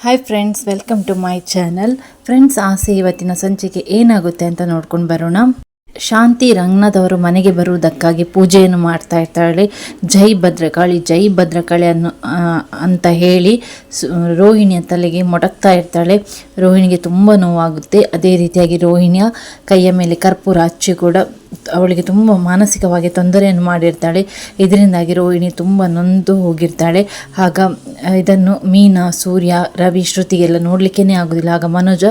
Hi friends, welcome to my channel. Friends, ಆಸೆ ಇವತ್ತಿನ ಸಂಚಿಕೆ ಏನಾಗುತ್ತೆ ಅಂತ ನೋಡ್ಕೊಂಡು ಬರೋಣ. ಶಾಂತಿ ರಂಗನಾಥ್ ಮನೆಗೆ ಬರುವುದಕ್ಕಾಗಿ ಪೂಜೆಯನ್ನು ಮಾಡ್ತಾ ಇರ್ತಾಳೆ. ಜೈ ಭದ್ರಕಾಳಿ ಜೈ ಭದ್ರಕಾಳಿ ಅಂತ ಹೇಳಿ ರೋಹಿಣಿಯ ತಲೆಗೆ ಮೊಟಕ್ತಾ ಇರ್ತಾಳೆ. ರೋಹಿಣಿಗೆ ತುಂಬ ನೋವಾಗುತ್ತೆ. ಅದೇ ರೀತಿಯಾಗಿ ರೋಹಿಣಿಯ ಕೈಯ ಮೇಲೆ ಕರ್ಪೂರ ಹಚ್ಚಿ ಕೂಡ ಅವಳಿಗೆ ತುಂಬ ಮಾನಸಿಕವಾಗಿ ತೊಂದರೆಯನ್ನು ಮಾಡಿರ್ತಾಳೆ. ಇದರಿಂದಾಗಿ ರೋಹಿಣಿ ತುಂಬ ನೊಂದು ಹೋಗಿರ್ತಾಳೆ. ಆಗ ಇದನ್ನು ಮೀನಾ, ಸೂರ್ಯ, ರವಿ, ಶ್ರುತಿಗೆಲ್ಲ ನೋಡಲಿಕ್ಕೇ ಆಗೋದಿಲ್ಲ. ಆಗ ಮನೋಜ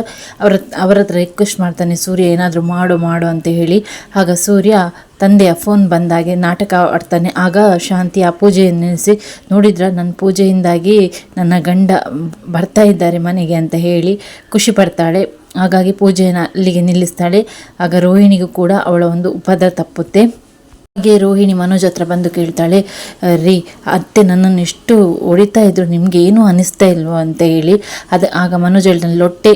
ಅವರ ಹತ್ರ ರಿಕ್ವೆಸ್ಟ್ ಮಾಡ್ತಾನೆ, ಸೂರ್ಯ ಏನಾದರೂ ಮಾಡು ಅಂತ ಹೇಳಿ. ಆಗ ಸೂರ್ಯ ತಂದೆಯ ಫೋನ್ ಬಂದಾಗೆ ನಾಟಕ ಆಡ್ತಾನೆ. ಆಗ ಶಾಂತಿ ಆ ಪೂಜೆಯನ್ನು ನಿಲ್ಲಿಸಿ, ನೋಡಿದ್ರ ನನ್ನ ಪೂಜೆಯಿಂದಾಗಿ ನನ್ನ ಗಂಡ ಬರ್ತಾ ಇದ್ದಾರೆ ಮನೆಗೆ ಅಂತ ಹೇಳಿ ಖುಷಿ ಪಡ್ತಾಳೆ. ಹಾಗಾಗಿ ಪೂಜೆಯನ್ನು ಅಲ್ಲಿಗೆ ನಿಲ್ಲಿಸ್ತಾಳೆ. ಆಗ ರೋಹಿಣಿಗೂ ಕೂಡ ಅವಳ ಒಂದು ಉಪದ್ರ ತಪ್ಪುತ್ತೆ. ಹಾಗೆ ರೋಹಿಣಿ ಮನೋಜ್ ಹತ್ರ ಬಂದು ಕೇಳ್ತಾಳೆ, ರೀ ಅತ್ತೆ ನನ್ನನ್ನು ಎಷ್ಟು ಹೊಡಿತಾ ಇದ್ರು, ನಿಮಗೆ ಏನೂ ಅನಿಸ್ತಾ ಇಲ್ವೋ ಅಂತ ಹೇಳಿ. ಆಗ ಮನೋಜ್ ಹೇಳ್ತಾನೆ, ಲೊಟ್ಟೆ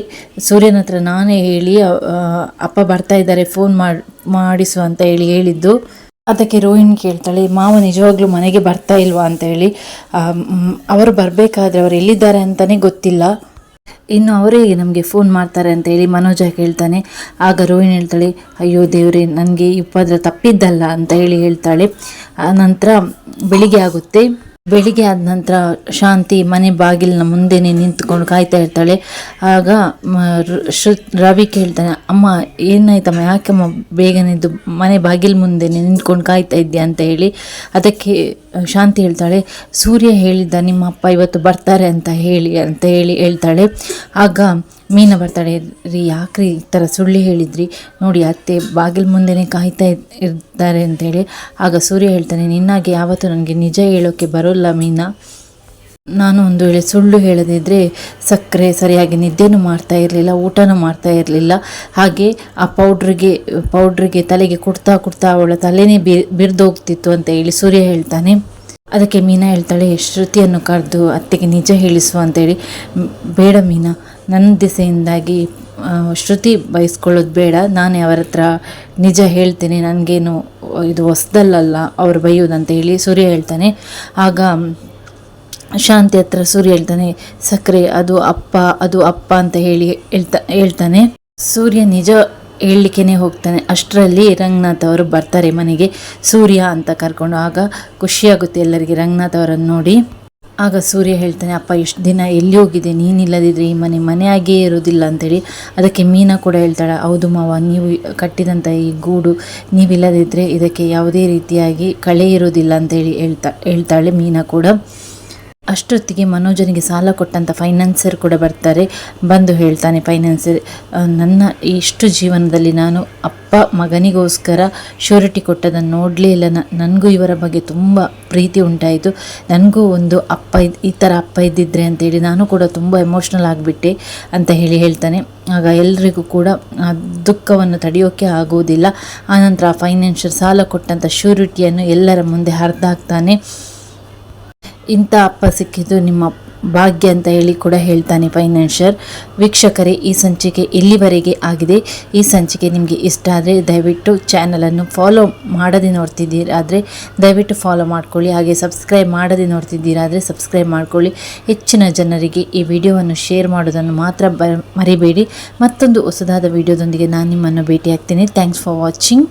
ಸೂರ್ಯನ ಹತ್ರ ನಾನೇ ಹೇಳಿ ಅಪ್ಪ ಬರ್ತಾ ಇದ್ದಾರೆ, ಫೋನ್ ಮಾಡಿಸು ಅಂತ ಹೇಳಿದ್ದು. ಅದಕ್ಕೆ ರೋಹಿಣಿ ಕೇಳ್ತಾಳೆ, ಮಾವ ನಿಜವಾಗ್ಲೂ ಮನೆಗೆ ಬರ್ತಾ ಇಲ್ವಾ ಅಂತ ಹೇಳಿ. ಅವರು ಬರಬೇಕಾದ್ರೆ ಅವರು ಎಲ್ಲಿದ್ದಾರೆ ಅಂತಲೇ ಗೊತ್ತಿಲ್ಲ, ಇನ್ನು ಅವರೇ ನಮಗೆ ಫೋನ್ ಮಾಡ್ತಾರೆ ಅಂತ ಹೇಳಿ ಮನೋಜ ಕೇಳ್ತಾನೆ. ಆಗ ರೋಹಿಣಿ ಹೇಳ್ತಾಳೆ, ಅಯ್ಯೋ ದೇವ್ರೆ, ನನಗೆ ಈ ಉಪದ್ರ ತಪ್ಪಿದ್ದಲ್ಲ ಅಂತ ಹೇಳ್ತಾಳೆ. ಆ ನಂತರ ಬೆಳಿಗ್ಗೆ ಆಗುತ್ತೆ. ಬೆಳಿಗ್ಗೆ ಆದ ನಂತರ ಶಾಂತಿ ಮನೆ ಬಾಗಿಲಿನ ಮುಂದೆನೇ ನಿಂತ್ಕೊಂಡು ಕಾಯ್ತಾ ಇರ್ತಾಳೆ. ಆಗ ರವಿ ಕೇಳ್ತಾನೆ, ಅಮ್ಮ ಏನಾಯ್ತಮ್ಮ, ಯಾಕಮ್ಮ ಬೇಗನೆದ್ದು ಮನೆ ಬಾಗಿಲು ಮುಂದೆ ನಿಂತ್ಕೊಂಡು ಕಾಯ್ತಾ ಇದ್ದೆ ಅಂತ ಹೇಳಿ. ಅದಕ್ಕೆ ಶಾಂತಿ ಹೇಳ್ತಾಳೆ, ಸೂರ್ಯ ಹೇಳಿದ್ದ ನಿಮ್ಮ ಅಪ್ಪ ಇವತ್ತು ಬರ್ತಾರೆ ಅಂತ ಹೇಳಿ ಹೇಳ್ತಾಳೆ. ಆಗ ಮೀನಾ ಬರ್ತಾಳೆ, ರೀ ಯಾಕ್ರಿ ಈ ಥರ ಸುಳ್ಳು ಹೇಳಿದ್ರಿ, ನೋಡಿ ಅತ್ತೆ ಬಾಗಿಲು ಮುಂದೆನೇ ಕಾಯ್ತಾ ಇರ್ತಾರೆ ಅಂತೇಳಿ. ಆಗ ಸೂರ್ಯ ಹೇಳ್ತಾನೆ, ನಿನ್ನಾಗೆ ಯಾವತ್ತೂ ನನಗೆ ನಿಜ ಹೇಳೋಕ್ಕೆ ಬರೋಲ್ಲ ಮೀನಾ. ನಾನು ಒಂದು ವೇಳೆ ಸುಳ್ಳು ಹೇಳದಿದ್ದರೆ ಸಕ್ಕರೆ ಸರಿಯಾಗಿ ನಿದ್ದೆನೂ ಮಾಡ್ತಾ ಇರಲಿಲ್ಲ, ಊಟನೂ ಮಾಡ್ತಾ ಇರಲಿಲ್ಲ. ಹಾಗೆ ಆ ಪೌಡ್ರಿಗೆ ತಲೆಗೆ ಕುಡ್ತಾ ಅವಳ ತಲೆನೇ ಬಿರಿದೋಗ್ತಿತ್ತು ಅಂತ ಹೇಳಿ ಸೂರ್ಯ ಹೇಳ್ತಾನೆ. ಅದಕ್ಕೆ ಮೀನಾ ಹೇಳ್ತಾಳೆ, ಶ್ರುತಿಯನ್ನು ಕರೆದು ಅತ್ತೆಗೆ ನಿಜ ಹೇಳಿಸು ಅಂತೇಳಿ. ಬೇಡ ಮೀನಾ, ನನ್ನ ದಿಸೆಯಿಂದಾಗಿ ಶ್ರುತಿ ಬಯಸ್ಕೊಳ್ಳೋದು ಬೇಡ, ನಾನೇ ಅವರ ಹತ್ರ ನಿಜ ಹೇಳ್ತೇನೆ, ನನಗೇನು ಇದು ಹೊಸದಲ್ಲ ಅವರು ಬೈಯೋದಂತ ಹೇಳಿ ಸೂರ್ಯ ಹೇಳ್ತಾನೆ. ಆಗ ಶಾಂತಿ ಹತ್ರ ಸೂರ್ಯ ಹೇಳ್ತಾನೆ, ಸಕ್ಕರೆ ಅದು ಅಪ್ಪ ಅಂತ ಹೇಳ್ತಾನೆ. ಸೂರ್ಯ ನಿಜ ಹೇಳಲಿಕ್ಕೇ ಹೋಗ್ತಾನೆ. ಅಷ್ಟರಲ್ಲಿ ರಂಗನಾಥ್ ಅವರು ಬರ್ತಾರೆ ಮನೆಗೆ, ಸೂರ್ಯ ಅಂತ ಕರ್ಕೊಂಡು. ಆಗ ಖುಷಿಯಾಗುತ್ತೆ ಎಲ್ಲರಿಗೆ ರಂಗನಾಥ್ ಅವರನ್ನು ನೋಡಿ. ಆಗ ಸೂರ್ಯ ಹೇಳ್ತಾನೆ, ಅಪ್ಪ ಇಷ್ಟು ದಿನ ಎಲ್ಲಿ ಹೋಗಿದೆ, ನೀನಿಲ್ಲದಿದ್ದರೆ ಈ ಮನೆಯಾಗೇ ಇರೋದಿಲ್ಲ ಅಂತೇಳಿ. ಅದಕ್ಕೆ ಮೀನಾ ಕೂಡ ಹೇಳ್ತಾಳೆ, ಹೌದು ಮಾವ, ನೀವು ಕಟ್ಟಿದಂಥ ಈ ಗೂಡು ನೀವಿಲ್ಲದಿದ್ದರೆ ಇದಕ್ಕೆ ಯಾವುದೇ ರೀತಿಯಾಗಿ ಕಳೆ ಇರೋದಿಲ್ಲ ಅಂತೇಳಿ ಹೇಳ್ತಾಳೆ ಮೀನಾ ಕೂಡ. ಅಷ್ಟೊತ್ತಿಗೆ ಮನೋಜನಿಗೆ ಸಾಲ ಕೊಟ್ಟಂಥ ಫೈನಾನ್ಸರ್ ಕೂಡ ಬರ್ತಾರೆ. ಬಂದು ಹೇಳ್ತಾನೆ ಫೈನಾನ್ಸರ್, ನನ್ನ ಇಷ್ಟು ಜೀವನದಲ್ಲಿ ನಾನು ಅಪ್ಪ ಮಗನಿಗೋಸ್ಕರ ಶ್ಯೂರಿಟಿ ಕೊಟ್ಟದನ್ನು ನೋಡಲೇ ಇಲ್ಲ. ನನಗೂ ಇವರ ಬಗ್ಗೆ ತುಂಬ ಪ್ರೀತಿ ಉಂಟಾಯಿತು. ನನಗೂ ಒಂದು ಈ ಥರ ಅಪ್ಪ ಇದ್ದಿದ್ರೆ ಅಂತೇಳಿ ನಾನು ಕೂಡ ತುಂಬ ಎಮೋಷ್ನಲ್ ಆಗಿಬಿಟ್ಟೆ ಅಂತ ಹೇಳ್ತಾನೆ. ಆಗ ಎಲ್ರಿಗೂ ಕೂಡ ದುಃಖವನ್ನು ತಡೆಯೋಕ್ಕೆ ಆಗುವುದಿಲ್ಲ. ಆನಂತರ ಫೈನಾನ್ಷಿಯಲ್ ಸಾಲ ಕೊಟ್ಟಂಥ ಶ್ಯೂರಿಟಿಯನ್ನು ಎಲ್ಲರ ಮುಂದೆ ಹರಿದಾಕ್ತಾನೆ. ಇಂಥ ಅಪ್ಪ ಸಿಕ್ಕಿದ್ದು ನಿಮ್ಮ ಭಾಗ್ಯ ಅಂತ ಹೇಳಿ ಕೂಡ ಹೇಳ್ತಾನೆ ಫೈನಾನ್ಷಿಯರ್. ವೀಕ್ಷಕರೇ, ಈ ಸಂಚಿಕೆ ಇಲ್ಲಿವರೆಗೆ ಆಗಿದೆ. ಈ ಸಂಚಿಕೆ ನಿಮಗೆ ಇಷ್ಟ ಆದರೆ ದಯವಿಟ್ಟು ಚಾನಲನ್ನು ಫಾಲೋ ಮಾಡದೆ ನೋಡ್ತಿದ್ದೀರಾದರೆ ದಯವಿಟ್ಟು ಫಾಲೋ ಮಾಡ್ಕೊಳ್ಳಿ. ಹಾಗೆ ಸಬ್ಸ್ಕ್ರೈಬ್ ಮಾಡದೆ ನೋಡ್ತಿದ್ದೀರಾದರೆ ಸಬ್ಸ್ಕ್ರೈಬ್ ಮಾಡ್ಕೊಳ್ಳಿ. ಹೆಚ್ಚಿನ ಜನರಿಗೆ ಈ ವಿಡಿಯೋವನ್ನು ಶೇರ್ ಮಾಡೋದನ್ನು ಮಾತ್ರ ಮರಿಬೇಡಿ. ಮತ್ತೊಂದು ಹೊಸದಾದ ವಿಡಿಯೋದೊಂದಿಗೆ ನಾನು ನಿಮ್ಮನ್ನು ಭೇಟಿ ಆಗ್ತೀನಿ. Thanks for watching.